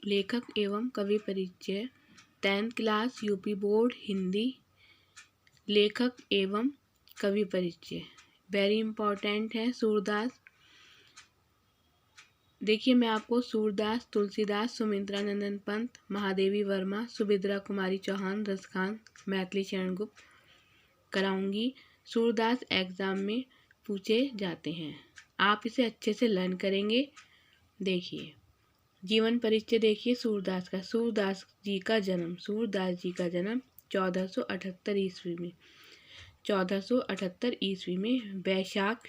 लेखक एवं कवि परिचय 10th class UP board Hindi. लेखक एवं कवि परिचय वेरी इंपॉर्टेंट है। सूरदास, देखिए मैं आपको सूरदास, तुलसीदास, सुमित्रानंदन पंत, महादेवी वर्मा, सुभद्रा कुमारी चौहान, रसखान, मैथिली शरण गुप्त कराऊंगी। सूरदास एग्जाम में पूछे जाते हैं, आप इसे अच्छे से लर्न करेंगे। देखिए जीवन परिचय देखिए सूरदास का। सूरदास जी का जन्म 1478 ईस्वी में 1478 ईस्वी में वैशाख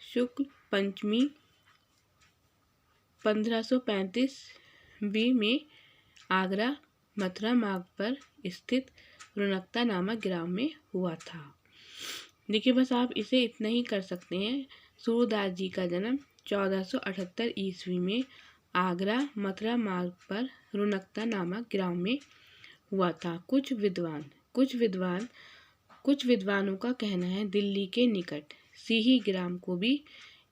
शुक्ल पंचमी 1535 में आगरा मथुरा मार्ग पर स्थित रुनकता नामक ग्राम में हुआ था। देखिए बस आप इसे इतना ही कर सकते हैं। सूरदास जी का जन्म 1478 ईस्वी में आगरा मथुरा मार्ग पर रुनकता नामक ग्राम में हुआ था। कुछ विद्वानों का कहना है दिल्ली के निकट सीही ग्राम को भी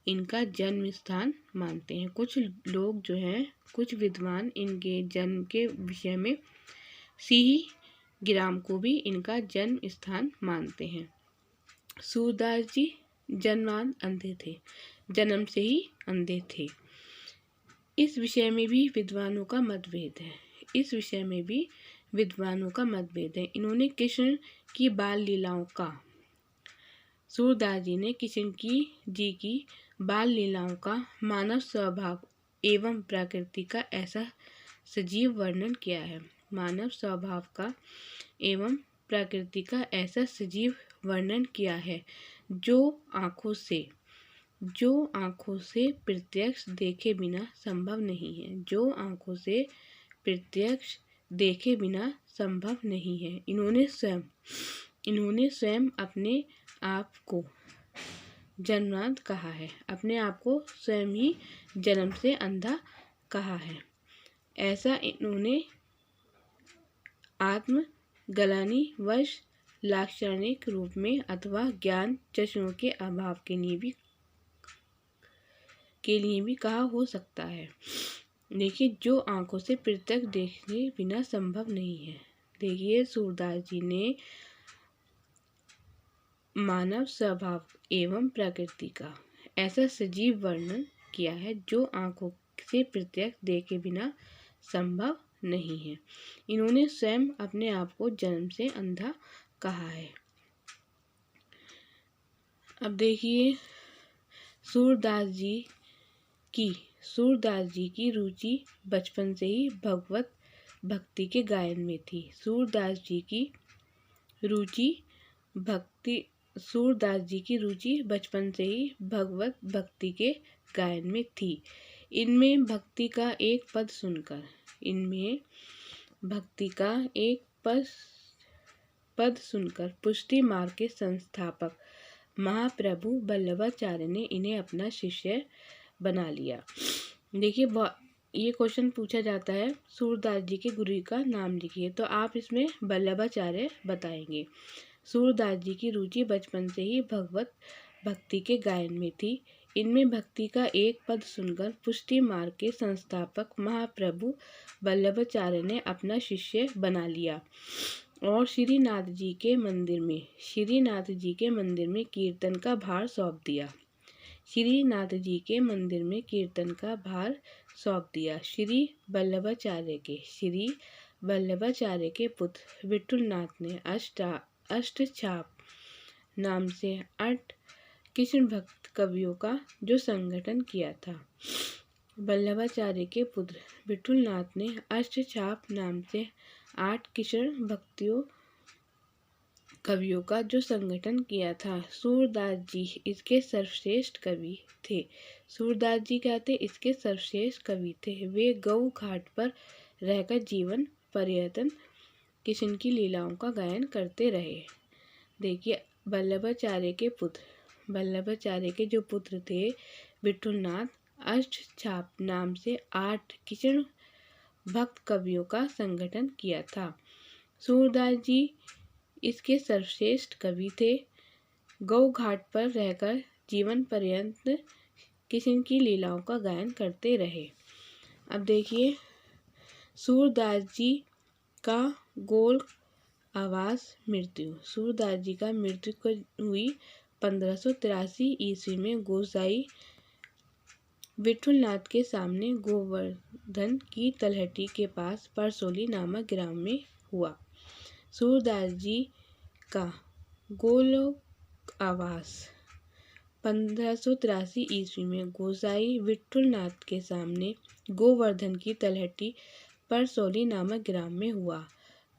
इनका जन्म स्थान मानते हैं। कुछ लोग जो हैं, कुछ विद्वान इनके जन्म के विषय में सीही ग्राम को भी इनका जन्म स्थान मानते हैं। सूरदास जी जन्म से ही अंधे थे। इस विषय में भी विद्वानों का मतभेद है। इन्होंने कृष्ण की बाल लीलाओं का सूरदास जी ने कृष्ण जी की बाल लीलाओं का मानव स्वभाव एवं प्रकृति का ऐसा सजीव वर्णन किया है। मानव स्वभाव का एवं प्रकृति का ऐसा सजीव वर्णन किया है जो आँखों से प्रत्यक्ष देखे बिना संभव नहीं है। इन्होंने स्वयं अपने आप को जन्मनाथ कहा है। अपने आप को स्वयं ही जन्म से अंधा कहा है। ऐसा इन्होंने आत्मग्लानि वश लाक्षणिक रूप में अथवा ज्ञान चक्षुओं के अभाव के लिए भी कहा हो सकता है। देखिए जो आंखों से प्रत्यक्ष देखने बिना संभव नहीं है। देखिए सूरदास जी ने मानव स्वभाव एवं प्रकृति का ऐसा सजीव वर्णन किया है जो आंखों से प्रत्यक्ष देखे बिना संभव नहीं है। इन्होंने स्वयं अपने आप को जन्म से अंधा कहा है। अब देखिए सूरदास जी की रुचि बचपन से ही भगवत भक्ति के गायन में थी। सूरदास जी की रुचि बचपन से ही भगवत भक्ति के गायन में थी। इनमें भक्ति का एक पद सुनकर पुष्टि मार्ग के संस्थापक महाप्रभु वल्लभाचार्य ने इन्हें अपना शिष्य बना लिया। देखिए ये क्वेश्चन पूछा जाता है सूरदास जी के गुरु का नाम लिखिए, तो आप इसमें वल्लभाचार्य बताएंगे। सूरदास जी की रुचि बचपन से ही भगवत भक्ति के गायन में थी। इनमें भक्ति का एक पद सुनकर पुष्टि मार्ग के संस्थापक महाप्रभु वल्लभाचार्य ने अपना शिष्य बना लिया और श्रीनाथ जी के मंदिर में कीर्तन का भार सौंप दिया। श्री वल्लभाचार्य के पुत्र विठुलनाथ ने अष्टछाप नाम से 8 कृष्ण भक्त कवियों का जो संगठन किया था। वल्लभाचार्य के पुत्र विठुलनाथ ने अष्टछाप नाम से 8 कृष्ण भक्तियों कवियों का जो संगठन किया था। सूरदास जी इसके सर्वश्रेष्ठ कवि थे। वे गऊ घाट पर रहकर जीवन पर्यंत कृष्ण की लीलाओं का गायन करते रहे। देखिए वल्लभाचार्य के जो पुत्र थे विठुलनाथ, अष्टछाप नाम से 8 कृष्ण भक्त कवियों का संगठन किया था। सूरदास जी इसके सर्वश्रेष्ठ कवि थे। गौ घाट पर रहकर जीवन पर्यंत किशन की लीलाओं का गायन करते रहे। अब देखिए सूरदास जी का गोल आवास मृत्यु। सूरदास जी का मृत्यु हुई 1583 ईस्वी में गोसाई विठुलनाथ के सामने गोवर्धन की तलहटी के पास परसोली नामक ग्राम में हुआ। सूरदास जी का गोलोक आवास 1583 ईस्वी में गोसाई विठुलनाथ के सामने गोवर्धन की तलहटी परसोली नामक ग्राम में हुआ।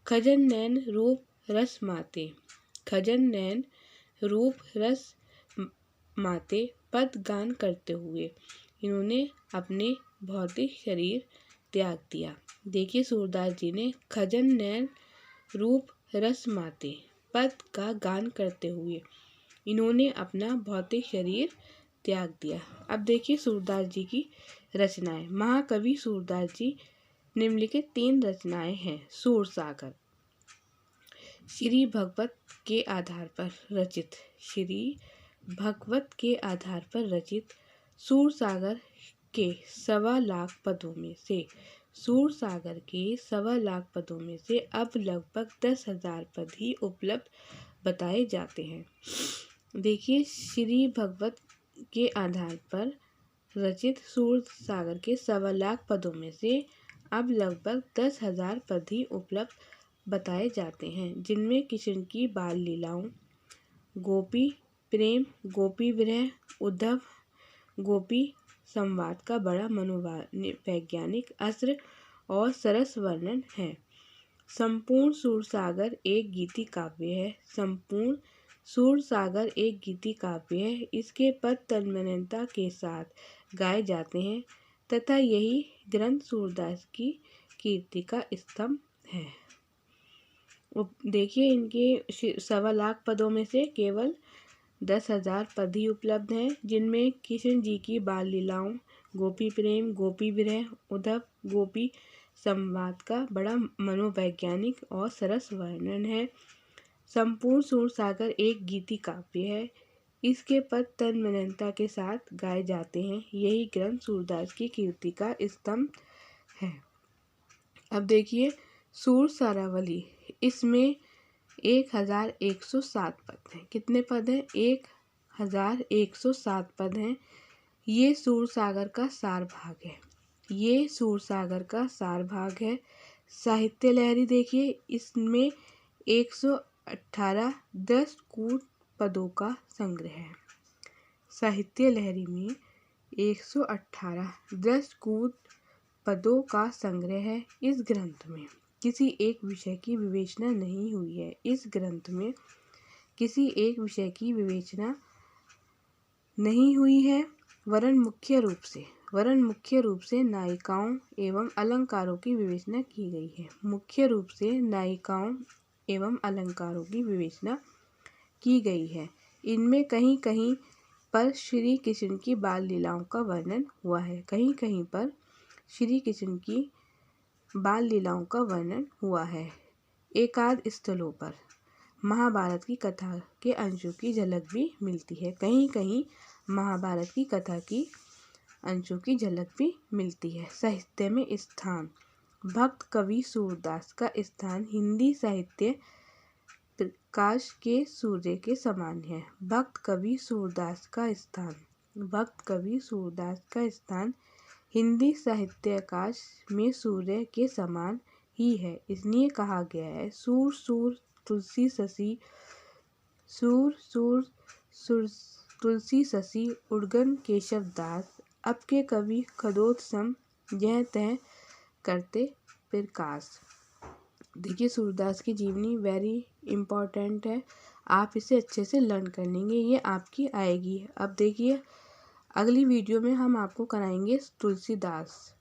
खजन नैन रूप रस माते, खजन नैन रूप रस माते पद गान करते हुए इन्होंने अपने भौतिक शरीर त्याग दिया। देखिए सूरदास जी ने खजन नैन रूप रस माते पद का गान करते हुए इन्होंने अपना भौतिक शरीर त्याग दिया। अब देखिए सूरदास जी की रचनाएं। महाकवि सूरदास जी निम्नलिखित 3 रचनाएं हैं। सूरसागर श्री भगवत के आधार पर रचित, श्री भगवत के आधार पर रचित सूरसागर के 1.25 लाख पदों में से, सूरसागर के 1.25 लाख पदों में से अब लगभग 10,000 पद ही उपलब्ध बताए जाते हैं। देखिए श्री भगवत के आधार पर रचित सूरसागर के 1.25 लाख पदों में से अब लगभग 10,000 पद ही उपलब्ध बताए जाते हैं, जिनमें किशन की बाल लीलाओं, गोपी प्रेम, गोपी विरह, उद्धव गोपी संवाद का बड़ा मनोवैज्ञानिक असर और सरस वर्णन है। संपूर्ण सूरसागर एक गीति काव्य है। संपूर्ण सूरसागर एक गीति काव्य है। इसके पद तन्मयता के साथ गाए जाते हैं तथा यही ग्रंथ सूरदास की कीर्ति का स्तंभ है। देखिए इनके 1.25 लाख पदों में से केवल 10,000 पद ही उपलब्ध हैं, जिनमें किशन जी की बाल लीलाओं, गोपी प्रेम, गोपी विरह, उद्धव गोपी संवाद का बड़ा मनोवैज्ञानिक और सरस वर्णन है। संपूर्ण सूरसागर एक गीति काव्य है। इसके पद तन्मयता के साथ गाए जाते हैं। यही ग्रंथ सूरदास की कीर्ति का स्तंभ है। अब देखिए सूरसारावली, इसमें 1107 पद हैं। कितने पद हैं? 1107 पद हैं। ये सूरसागर का सार भाग है। ये सूरसागर का सार भाग है। साहित्य लहरी देखिए, इसमें 118 दशकूट पदों का संग्रह है। साहित्य लहरी में 118 दशकूट पदों का संग्रह है। इस ग्रंथ में किसी एक विषय की विवेचना नहीं हुई है। इस ग्रंथ में किसी एक विषय की विवेचना नहीं हुई है, वरन मुख्य रूप से नायिकाओं एवं अलंकारों की विवेचना की गई है। मुख्य रूप से नायिकाओं एवं अलंकारों की विवेचना की गई है। इनमें कहीं कहीं पर श्री कृष्ण की बाल लीलाओं का वर्णन हुआ है। कहीं कहीं पर श्री कृष्ण की बाल लीलाओं का वर्णन हुआ है। एकाध स्थलों पर महाभारत की कथा के अंशों की झलक भी मिलती है। कहीं कहीं महाभारत की कथा की अंशों की झलक भी मिलती है। साहित्य में स्थान। भक्त कवि सूरदास का स्थान हिंदी साहित्य प्रकाश के सूर्य के समान है। भक्त कवि सूरदास का स्थान हिंदी साहित्याकाश में सूर्य के समान ही है। इसलिए कहा गया है, सूर सूर तुलसी शशि, सूर सूर तुलसी शशि उड़गन केशव दास, अब के कवि खदोत सम यह तय करते प्रकाश। देखिए सूरदास की जीवनी वेरी इम्पोर्टेंट है। आप इसे अच्छे से लर्न कर लेंगे, ये आपकी आएगी। अब देखिए अगली वीडियो में हम आपको कराएंगे तुलसीदास।